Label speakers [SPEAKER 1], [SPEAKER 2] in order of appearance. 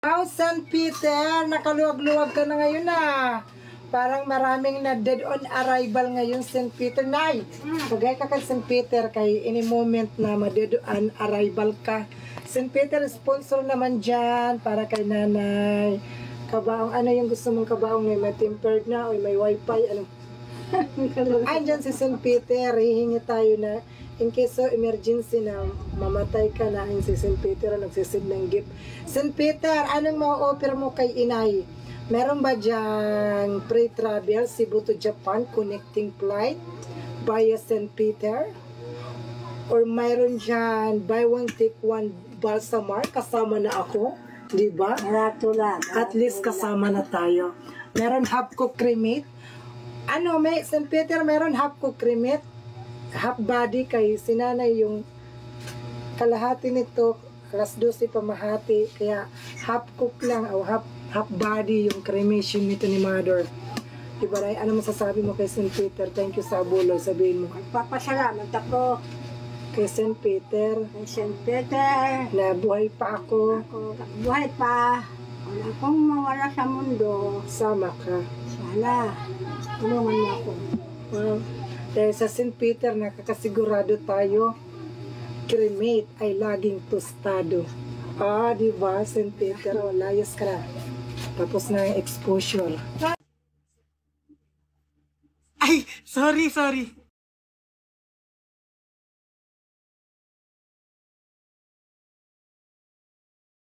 [SPEAKER 1] Wow, St. Peter, nakaluwag-luwag ka na ngayon Parang maraming na dead on arrival ngayon, St. Peter. Nay, bagay ka kay St. Peter kay any moment na ma-dead on arrival ka. St. Peter, sponsor naman dyan para kay nanay. Kabaong, ano yung gusto mong kabaong? May tempered na o may wifi? Ano? Andyan si St. Peter, hihingi tayo na in case of emergency na mamatay ka na si St. Peter nagsisid ng gift. St. Peter, anong ma-offer mo kay inay? Meron ba dyan pre-travel Cebu to Japan connecting flight via St. Peter? Or mayroon dyan buy one take one Balsamar kasama na ako? Diba? At least kasama na tayo. Meron half cook cremate. Ano, may St. Peter meron half cook cremate. Half body kay sinanay yung kalahati nito alas 12 pamahati kaya half cook lang o half body yung cremation nito ni mother. Diba Ray? Ano masasabi mo kay St. Peter? Thank you sa bulo, sabihin mo.
[SPEAKER 2] Magpapasalamat ako
[SPEAKER 1] kay St. Peter.
[SPEAKER 2] kay St. Peter.
[SPEAKER 1] Na buhay pa ako.
[SPEAKER 2] Buhay pa. Wala akong mawala sa mundo.
[SPEAKER 1] Sama ka.
[SPEAKER 2] Sana tulungan mo ako.
[SPEAKER 1] Wow. Dahil sa St. Peter, nakakasigurado tayo, cremate ay laging tostado. Diba, St. Peter, layas ka na. Tapos na yung exposure. Ay, sorry.